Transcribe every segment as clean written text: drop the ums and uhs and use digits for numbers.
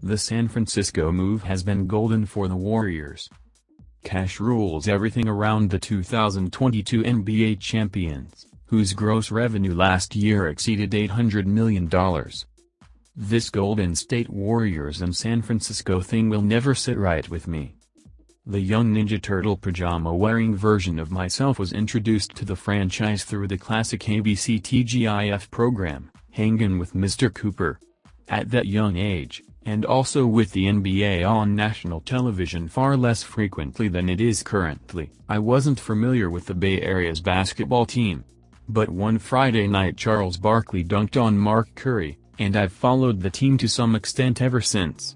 The San Francisco move has been golden for the Warriors. Cash rules everything around the 2022 NBA champions, whose gross revenue last year exceeded $800 million. This Golden State Warriors and San Francisco thing will never sit right with me. The young Ninja Turtle pajama-wearing version of myself was introduced to the franchise through the classic ABC TGIF program, Hangin' with Mr. Cooper. At that young age, and also with the NBA on national television far less frequently than it is currently, I wasn't familiar with the Bay Area's basketball team. But one Friday night Charles Barkley dunked on Mark Curry, and I've followed the team to some extent ever since.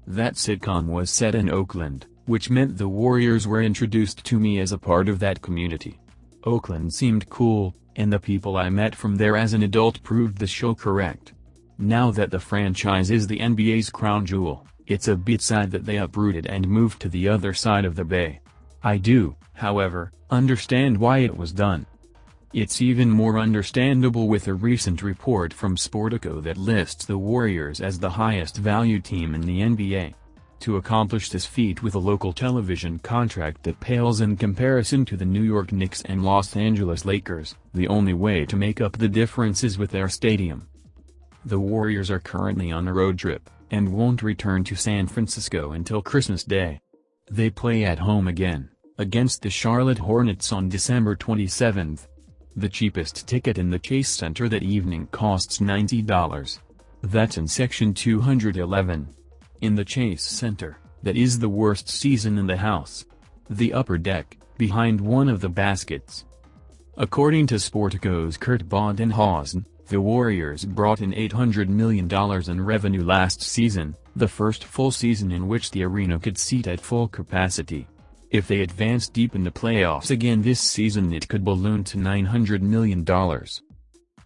That sitcom was set in Oakland, which meant the Warriors were introduced to me as a part of that community. Oakland seemed cool, and the people I met from there as an adult proved the show correct. Now that the franchise is the NBA's crown jewel, it's a bit sad that they uprooted and moved to the other side of the bay. I do, however, understand why it was done. It's even more understandable with a recent report from Sportico that lists the Warriors as the highest valued team in the NBA. To accomplish this feat with a local television contract that pales in comparison to the New York Knicks and Los Angeles Lakers, the only way to make up the difference is with their stadium. The Warriors are currently on a road trip, and won't return to San Francisco until Christmas Day. They play at home again, against the Charlotte Hornets on December 27. The cheapest ticket in the Chase Center that evening costs $90. That's in Section 211. In the Chase Center, that is the worst season in the house. The upper deck, behind one of the baskets. According to Sportico's Kurt Badenhausen, the Warriors brought in $800 million in revenue last season, the first full season in which the arena could seat at full capacity. If they advance deep in the playoffs again this season, it could balloon to $900 million.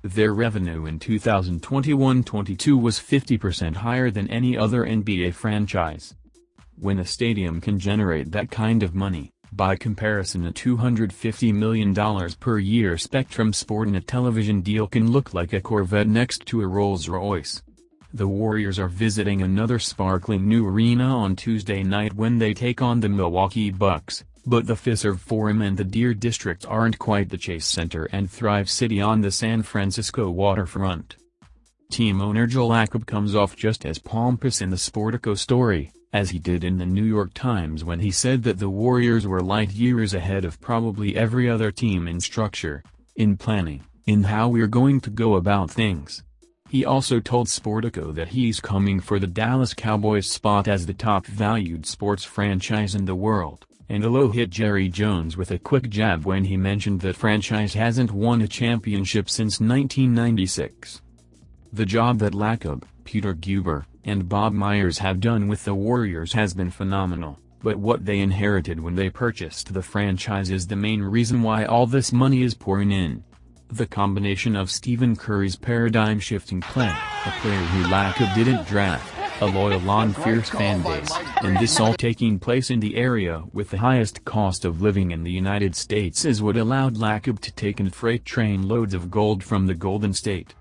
Their revenue in 2021-22 was 50% higher than any other NBA franchise. When a stadium can generate that kind of money, by comparison a $250 million per year Spectrum Sportnet television deal can look like a Corvette next to a Rolls-Royce. The Warriors are visiting another sparkling new arena on Tuesday night when they take on the Milwaukee Bucks, but the Fiserv Forum and the Deer District aren't quite the Chase Center and Thrive City on the San Francisco waterfront. Team owner Joel Lacob comes off just as pompous in the Sportico story, as he did in the New York Times when he said that the Warriors were light years ahead of probably every other team in structure, in planning, in how we're going to go about things. He also told Sportico that he's coming for the Dallas Cowboys spot as the top valued sports franchise in the world, and Alo hit Jerry Jones with a quick jab when he mentioned that franchise hasn't won a championship since 1996. The job that Lacob, Peter Guber, and Bob Myers have done with the Warriors has been phenomenal, but what they inherited when they purchased the franchise is the main reason why all this money is pouring in. The combination of Stephen Curry's paradigm-shifting play, a player who Lacob didn't draft, a loyal and fierce fan base, and this all taking place in the area with the highest cost of living in the United States is what allowed Lacob to take in freight train loads of gold from the Golden State.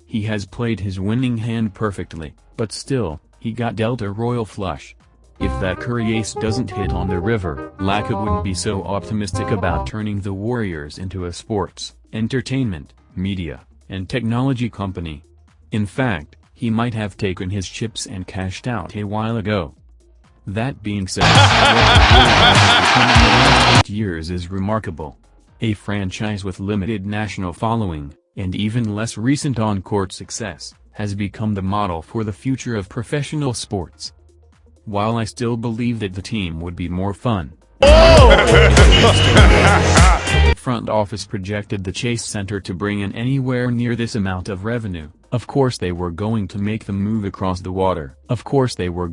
He has played his winning hand perfectly, but still, he got dealt a royal flush. If that Curry ace doesn't hit on the river, Lacob wouldn't be so optimistic about turning the Warriors into a sports, entertainment, media, and technology company. In fact, he might have taken his chips and cashed out a while ago. That being said, what 8 years is remarkable. A franchise with limited national following, and even less recent on-court success, has become the model for the future of professional sports. While I still believe that the team would be more fun, the front office projected the Chase Center to bring in anywhere near this amount of revenue. Of course they were going to make the move across the water. Of course they were